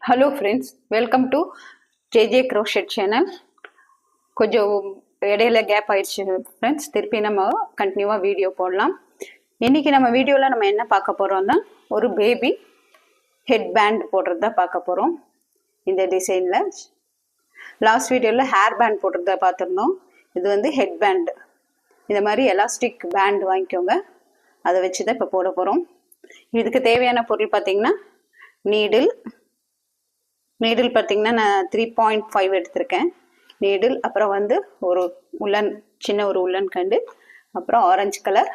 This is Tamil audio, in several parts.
Hello friends, welcome to JJ Crochet channel. கொஞ்சம் இடையில கேப் ஆயிடுச்சு ஃப்ரெண்ட்ஸ். திருப்பி நம்ம கண்டினியூவா வீடியோ போடலாம். இன்னைக்கு நம்ம வீடியோல நம்ம என்ன பார்க்க போறோம்னா ஒரு பேபி ஹெட் பேண்ட் போடுறத பார்க்க போறோம். இந்த டிசைன்ல லாஸ்ட் வீடியோல ஹேர் பேண்ட் போடுறத பார்த்துருந்தோம். இது வந்து ஹெட் பேண்ட். இந்த மாதிரி எலாஸ்டிக் பேண்ட் வாங்கிக்கோங்க. அதை வச்சு தான் இப்போ போட போறோம். இதுக்கு தேவையான பொருள் பார்த்தீங்கன்னா நீடில் பார்த்தீங்கன்னா நான் 3.5 எடுத்திருக்கேன் நீடில். அப்புறம் வந்து ஒரு சின்ன உள்ளன் கண்டு, அப்புறம் ஆரஞ்சு கலர்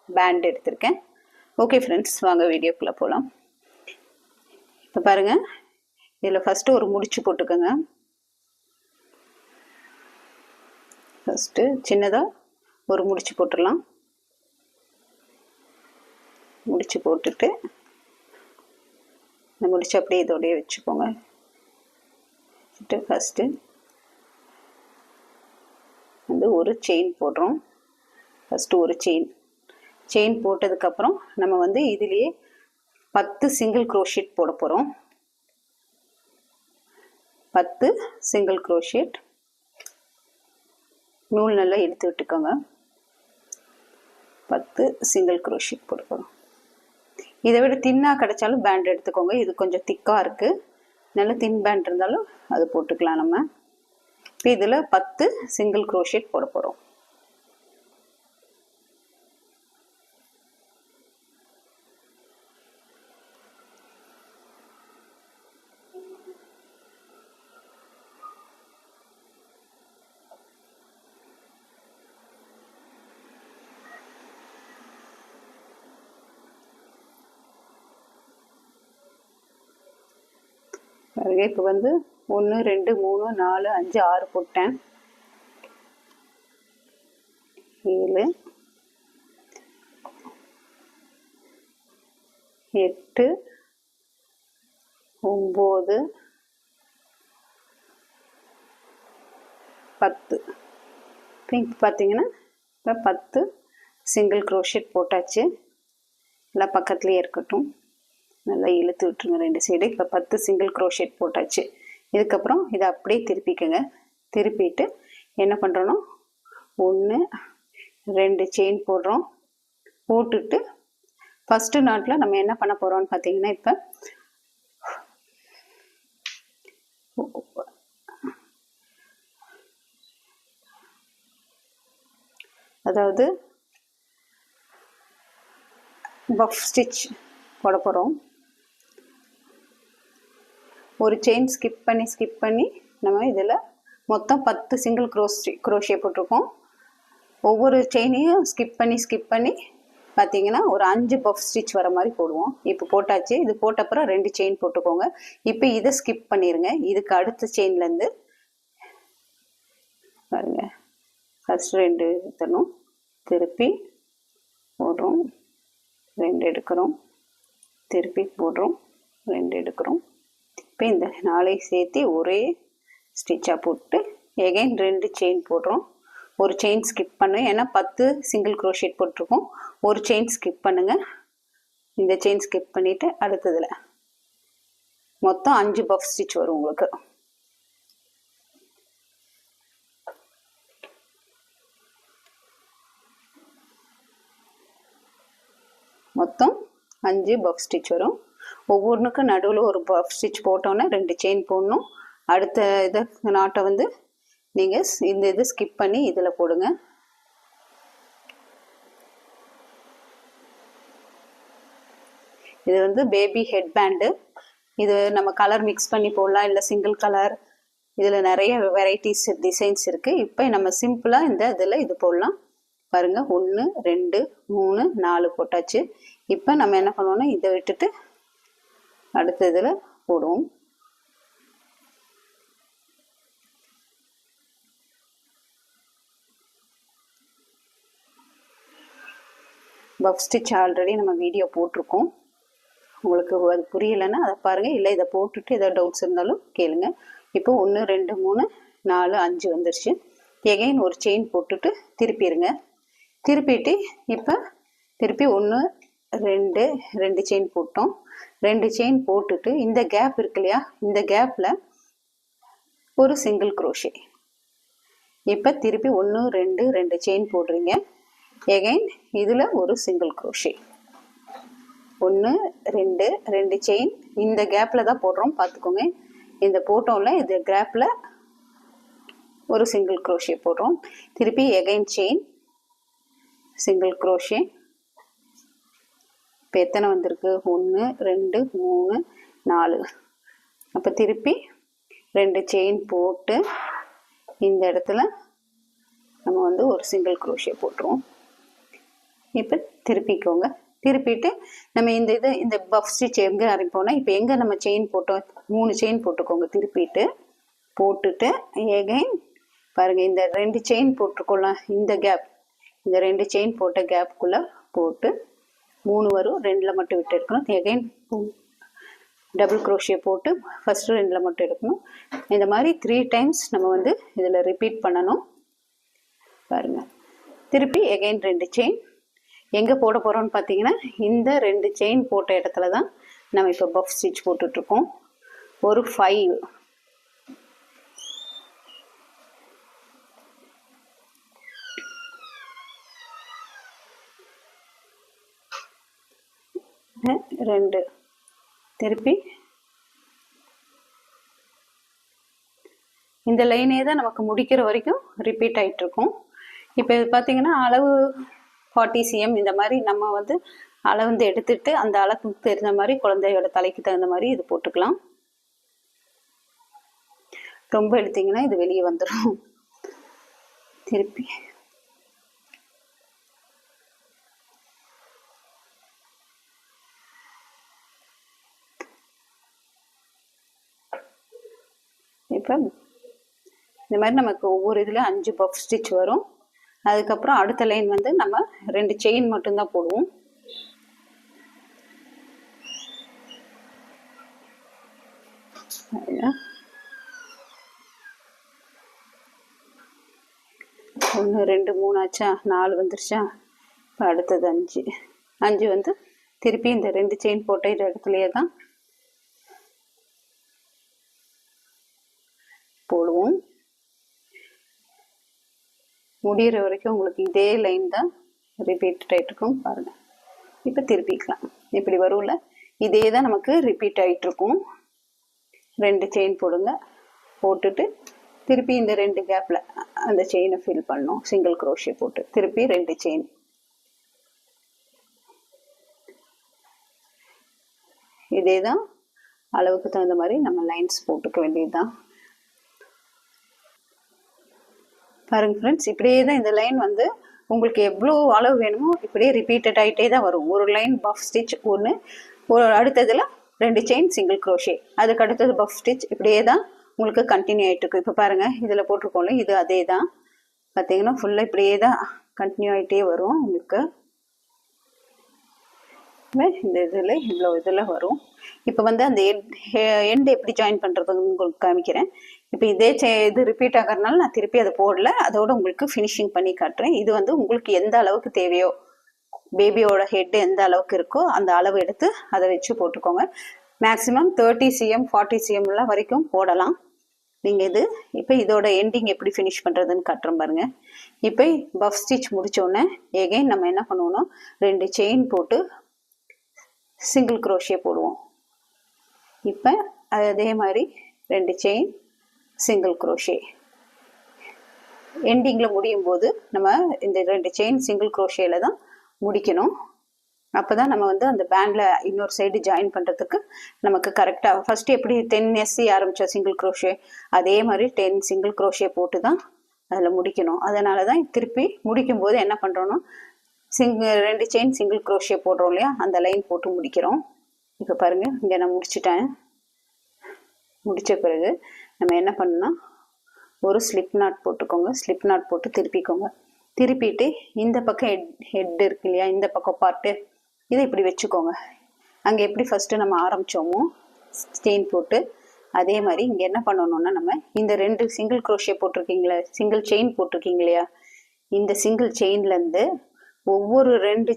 பேண்ட் எடுத்திருக்கேன். ஓகே ஃப்ரெண்ட்ஸ், வாங்க வீடியோக்குள்ளே போகலாம். இப்போ பாருங்க, இதில் ஃபஸ்ட்டு ஒரு முடிச்சு போட்டுக்கோங்க. ஃபஸ்ட்டு சின்னதாக ஒரு முடிச்சு போட்டுடலாம். முடிச்சு போட்டுட்டு இந்த முடிச்சு அப்படியே இதோடய வச்சுக்கோங்க. ஃபஸ்ட்டு வந்து ஒரு செயின் போடுறோம். ஃபஸ்ட்டு ஒரு செயின் போட்டதுக்கப்புறம் நம்ம வந்து இதுலேயே 10 சிங்கிள் க்ரோஷெட் போட போகிறோம். 10 சிங்கிள் க்ரோஷெட். நூல் நல்லா இழுத்து விட்டுக்கோங்க. 10 சிங்கிள் க்ரோஷெட் போட போகிறோம். இதை விட தின்னாக கிடைச்சாலும் பேண்ட் எடுத்துக்கோங்க. இது கொஞ்சம் திக்காக இருக்குது, நல்ல தின் பேண்ட் இருந்தாலும் அது போட்டுக்கலாம் நம்ம. இப்போ இதில் 10 சிங்கிள் க்ரோஷெட் போட போகிறோம். இப்போ வந்து 1 2 3 4 5 6 போட்டேன். 7 8 9 10. இப்போ பார்த்தீங்கன்னா இப்போ 10 சிங்கிள் க்ரோஷெட் போட்டாச்சு. எல்லாம் பக்கத்துலேயே இருக்கட்டும். நல்லா இழுத்து விட்டுருங்க ரெண்டு சைடு. இப்போ 10 சிங்கிள் க்ரோஷெட் போட்டாச்சு. இதுக்கப்புறம் இதை அப்படியே திருப்பிக்கங்க. திருப்பிட்டு என்ன பண்ணுறோன்னா 1 2 செயின் போடுறோம். போட்டுட்டு ஃபஸ்ட்டு நாட்டில் நம்ம என்ன பண்ண போகிறோம்னு பார்த்தீங்கன்னா, இப்போ அதாவது பஃப் ஸ்டிச் போட போகிறோம். ஒரு செயின் ஸ்கிப் பண்ணி நம்ம இதில் மொத்தம் 10 சிங்கிள் க்ரோஷே போட்டிருக்கோம். ஒவ்வொரு செயினையும் ஸ்கிப் பண்ணி பார்த்தீங்கன்னா ஒரு 5 பஃப் ஸ்டிச் வர மாதிரி போடுவோம். இப்போ போட்டாச்சு. இது போட்ட அப்புறம் 2 செயின் போட்டுக்கோங்க. இப்போ இதை ஸ்கிப் பண்ணிடுங்க. இதுக்கு அடுத்த செயின்லேருந்து பாருங்க, ஃபஸ்ட்டு 2 எடுத்துடணும். திருப்பி போடுறோம், 2 எடுக்கிறோம், திருப்பி போடுறோம், 2 எடுக்கிறோம். இப்போ இந்த 4 சேர்த்து ஒரே ஸ்டிச்சாக போட்டு எகைன் 2 செயின் போடுறோம். ஒரு செயின் ஸ்கிப் பண்ணு, ஏன்னா 10 சிங்கிள் க்ரோஷெட் போட்டிருக்கோம். ஒரு செயின் ஸ்கிப் பண்ணுங்க. இந்த செயின் ஸ்கிப் பண்ணிவிட்டு அடுத்ததில் மொத்தம் 5 பஃப் ஸ்டிச் வரும் உங்களுக்கு. மொத்தம் 5 பஃப் ஸ்டிச் வரும். ஒவ்வொன்றுக்கும் நடுவில் ஒரு பஃப் ஸ்டிச் போட்டோன்னே 2 செயின் போடணும். அடுத்த இதை நாட்டை வந்து நீங்கள் இந்த இது ஸ்கிப் பண்ணி இதில் போடுங்க. இது வந்து பேபி ஹெட் பேண்டு. இது நம்ம கலர் மிக்ஸ் பண்ணி போடலாம், இல்லை சிங்கிள் கலர். இதில் நிறைய வெரைட்டிஸ் டிசைன்ஸ் இருக்குது. இப்போ நம்ம சிம்பிளாக இந்த இதில் இது போடலாம். பாருங்கள், 1 2 3 4 போட்டாச்சு. இப்போ நம்ம என்ன பண்ணுவோம்னா இதை விட்டுட்டு அடுத்த இதில் போடுவோம். பஃப் ஸ்டிச் ஆல்ரெடி நம்ம வீடியோ போட்டிருக்கோம். உங்களுக்கு அது புரியலைன்னா அதை பாருங்கள், இல்லை இதை போட்டுட்டு ஏதாவது டவுட்ஸ் இருந்தாலும் கேளுங்க. இப்போ 1 2 3 4 5 வந்துருச்சு. எகைன் ஒரு செயின் போட்டுட்டு திருப்பிடுங்க. திருப்பிட்டு இப்போ திருப்பி 1 ரெண்டு செயின் போட்டோம். 2 செயின் போட்டுட்டு இந்த கேப் இருக்கு இல்லையா, இந்த கேப்ல ஒரு சிங்கிள் crochet. இப்போ திருப்பி 1 2 செயின் போடுறீங்க. எகைன் இதுல ஒரு சிங்கிள் crochet. 1 2 செயின் இந்த கேப்ல தான் போடுறோம், பார்த்துக்கோங்க. இந்த போட்டோம்ல இந்த கேப்ல ஒரு சிங்கிள் crochet போடுறோம். திருப்பி எகைன் செயின், சிங்கிள் crochet. இப்போ எத்தனை வந்திருக்கு? 1 2 3 4. அப்போ திருப்பி 2 செயின் போட்டு இந்த இடத்துல நம்ம வந்து ஒரு சிங்கிள் crochet போட்டுருவோம். இப்போ திருப்பிக்கோங்க. திருப்பிட்டு நம்ம இந்த பஃப் ஸ்டிச் எங்கே ஆரம்பிப்போம்னா, இப்போ எங்கே நம்ம செயின் போட்டோம், 3 செயின் போட்டுக்கோங்க. திருப்பிட்டு போட்டுட்டு எகைன் பாருங்க, இந்த 2 செயின் போட்டுக்கொள்ள இந்த கேப், இந்த 2 செயின் போட்ட கேப்புக்குள்ள போட்டு 3 வரும், 2ல மட்டும் விட்டு எடுக்கணும். எகைன் டபுள் crochet போட்டு ஃபர்ஸ்ட் 2ல மட்டும் எடுக்கணும். இந்த மாதிரி 3 டைம்ஸ் நம்ம வந்து இதில் ரிப்பீட் பண்ணணும். பாருங்க, திருப்பி எகைன் 2 செயின் எங்கே போட போகிறோம்னு பார்த்தீங்கன்னா, இந்த 2 செயின் போட்ட இடத்துல தான் நம்ம இப்போ பஃப் ஸ்டிச் போட்டுட்ருக்கோம். ஒரு 5 2 திருப்பி இந்த லைனே தான் நமக்கு முடிக்கிற வரைக்கும் ரிப்பீட் ஆகிட்டு இருக்கும். இப்போ இது பார்த்தீங்கன்னா அளவு 40 cm இந்த மாதிரி நம்ம வந்து அளவு எடுத்துட்டு அந்த அளவுக்கு தெரிஞ்ச மாதிரி குழந்தையோட தலைக்கு தகுந்த மாதிரி இது போட்டுக்கலாம். ரொம்ப எடுத்தீங்கன்னா இது வெளியே வந்துடும். திருப்பி இப்போ இந்த மாதிரி நமக்கு ஒவ்வொரு இதில் 5 பஃப் ஸ்டிச் வரும். அதுக்கப்புறம் அடுத்த லைன் வந்து நம்ம 2 செயின் மட்டும்தான் போடுவோம். ஒன்று 2 3 ஆச்சா, 4 வந்துருச்சா. இப்போ அடுத்தது 5 வந்து திருப்பி இந்த 2 செயின் போட்ட இடத்துலையே தான் போடுவோம். முடிகிற வரைக்கும் உங்களுக்கு இதே லைன் தான் ரிப்பீட் ஆகிட்டு இருக்கும். பாருங்கள், இப்போ திருப்பிக்கலாம். இப்படி வரும்ல, இதே தான் நமக்கு ரிப்பீட் ஆகிட்டு இருக்கும். 2 செயின் போடுங்க. போட்டுட்டு திருப்பி இந்த 2 கேப்பில் அந்த செயினை ஃபில் பண்ணணும். சிங்கிள் crochet போட்டு திருப்பி 2 செயின். இதே தான் அளவுக்கு தகுந்த மாதிரி நம்ம லைன்ஸ் போட்டுக்க வேண்டியது தான். பாருங்க ஃப்ரெண்ட்ஸ், இப்படியே தான் இந்த லைன் வந்து உங்களுக்கு எவ்வளோ அளவு வேணுமோ இப்படியே ரிப்பீட்டட் ஆகிட்டே தான் வரும். ஒரு லைன் பஃப் ஸ்டிச் ஒன்று, ஒரு அடுத்ததில் 2 செயின் சிங்கிள் crochet, அதுக்கு அடுத்தது பஃப் ஸ்டிச், இப்படியே தான் உங்களுக்கு கண்டினியூ ஆகிட்டு இருக்கும். இப்போ பாருங்கள், இதில் போட்டிருக்கோம்ல, இது அதே தான். பார்த்தீங்கன்னா ஃபுல்லாக இப்படியே தான் கண்டினியூ ஆகிட்டே வரும் உங்களுக்கு. இந்த இதில் இவ்வளோ இதில் வரும். இப்போ வந்து அந்த எண்டு எப்படி ஜாயின் பண்ணுறதுன்னு உங்களுக்கு காமிக்கிறேன். இப்போ இதே இது ரிப்பீட் ஆகிறதுனால நான் திருப்பி அதை போடல, அதோட உங்களுக்கு ஃபினிஷிங் பண்ணி காட்டுறேன். இது வந்து உங்களுக்கு எந்த அளவுக்கு தேவையோ, பேபியோட ஹெட் எந்த அளவுக்கு இருக்கோ அந்த அளவு எடுத்து அதை வச்சு போட்டுக்கோங்க. மேக்ஸிமம் 30 cm 40 cm வரைக்கும் போடலாம் நீங்கள். இது இப்போ இதோட எண்டிங் எப்படி ஃபினிஷ் பண்ணுறதுன்னு காட்டுறேன் பாருங்க. இப்போ பஃப் ஸ்டிச் முடித்தோடனே எகைன் நம்ம என்ன பண்ணுவோம்னா 2 செயின் போட்டு சிங்கிள் crochet போடுவோம். இப்போ அதே மாதிரி 2 செயின் சிங்கிள் crochet. எண்டிங்கில் முடியும் போது நம்ம இந்த 2 செயின் சிங்கிள் crochetல தான் முடிக்கணும். அப்போ தான் நம்ம வந்து அந்த பேண்டில் இன்னொரு சைடு ஜாயின் பண்ணுறதுக்கு நமக்கு கரெக்டாக. ஃபஸ்ட்டு எப்படி 10 SC ஆரம்பித்தோம் சிங்கிள் crochet, அதே மாதிரி 10 சிங்கிள் crochet போட்டு தான் அதில் முடிக்கணும். அதனால தான் திருப்பி முடிக்கும்போது என்ன பண்ணுறோன்னா 2 செயின் சிங்கிள் crochet போடுறோம் இல்லையா, அந்த லைன் போட்டு முடிக்கிறோம். இப்போ பாருங்கள், இங்கே நான் முடிச்சிட்டேன். முடித்த பிறகு நம்ம என்ன பண்ணணும்னா ஒரு ஸ்லிப் நாட் போட்டுக்கோங்க. ஸ்லிப் நாட் போட்டு திருப்பிக்கோங்க. திருப்பிட்டு இந்த பக்கம் ஹெட் இருக்கு இல்லையா, இந்த பக்கம் பார்ட்டு இதை இப்படி வச்சுக்கோங்க. அங்கே எப்படி ஃபஸ்ட்டு நம்ம ஆரம்பித்தோமோ செயின் போட்டு, அதே மாதிரி இங்கே என்ன பண்ணணும்னா நம்ம இந்த 2 சிங்கிள் crochet போட்டிருக்கீங்களா, சிங்கிள் செயின் போட்டிருக்கீங்க இல்லையா, இந்த சிங்கிள் செயின்லேருந்து ஒவ்வொரு 2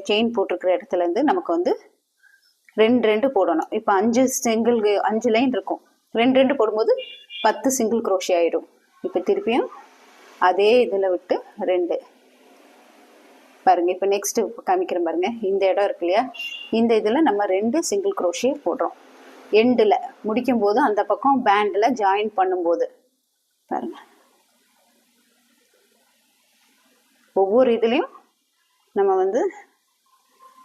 செயின் போட்டிருக்கிற இடத்துல இருந்து நமக்கு வந்து 2 போடணும். இப்போ 5 லைன் இருக்கும், 2 போடும்போது 10 சிங்கிள் குரோஷே ஆயிடும். இப்போ திருப்பியும் அதே இதில் விட்டு 2 பாருங்க. இப்போ நெக்ஸ்ட் காமிக்கிறேன் பாருங்க. இந்த இடம் இருக்கு இல்லையா, இந்த இதில் நம்ம 2 சிங்கிள் குரோஷே போடுறோம். எண்டில் முடிக்கும் போது அந்த பக்கம் பேண்டில் ஜாயின் பண்ணும்போது பாருங்க, ஒவ்வொரு இதுலேயும் நம்ம வந்து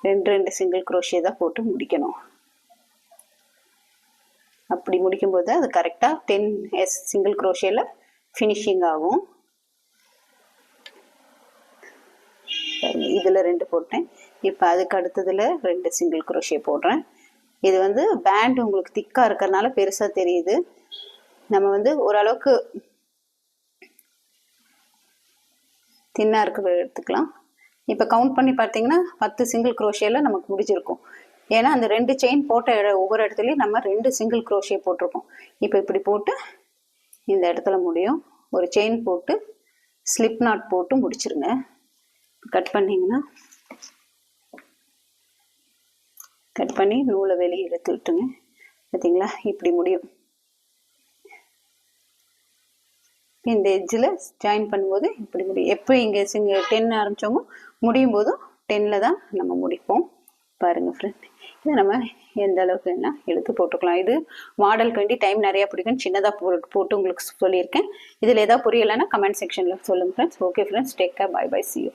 2 சிங்கிள் குரோஷே தான் போட்டு முடிக்கணும். அப்படி முடிக்கும்போது அது கரெக்டாக 10 சிங்கிள் குரோஷேல ஃபினிஷிங் ஆகும். இதில் 2 போட்டேன். இப்போ அதுக்கு அடுத்ததில் 2 சிங்கிள் குரோஷே போடுறேன். இது வந்து பேண்ட் உங்களுக்கு திக்காக இருக்கிறதுனால பெருசாக தெரியுது. நம்ம வந்து ஓரளவுக்கு தின்னாக இருக்க எடுத்துக்கலாம். இப்போ கவுண்ட் பண்ணி பார்த்தீங்கன்னா 10 சிங்கிள் குரோஷேல நமக்கு முடிஞ்சிருக்கும். ஏன்னா அந்த 2 செயின் போட்ட ஒவ்வொரு இடத்துலையும் நம்ம 2 சிங்கிள் குரோஷே போட்டிருக்கோம். இப்போ இப்படி போட்டு இந்த இடத்துல முடியும். ஒரு செயின் போட்டு ஸ்லிப் நாட் போட்டு முடிச்சிருங்க. கட் பண்ணிங்கன்னா கட் பண்ணி நூலை வெளியே எடுத்து விட்டுங்க. பார்த்தீங்களா, இப்படி முடியும். இந்த எட்ஜில் ஜாயின் பண்ணும்போது இப்படி முடியும். எப்போ இங்கே 10 ஆரம்பித்தோமோ முடியும் போதும் 10ல் தான் நம்ம முடிப்போம். பாருங்கள் ஃப்ரெண்ட், இதை நம்ம எந்த அளவுக்கு வேணால் எடுத்து போட்டுக்கலாம். இது மாடலுக்கு வேண்டி டைம் நிறையா பிடிக்கும், சின்னதாக போட்டு உங்களுக்கு சொல்லியிருக்கேன். இதில் ஏதாவது புரியலைன்னா கமெண்ட் செக்ஷனில் சொல்லுங்கள் friends. Okay friends, take care, bye bye, see you.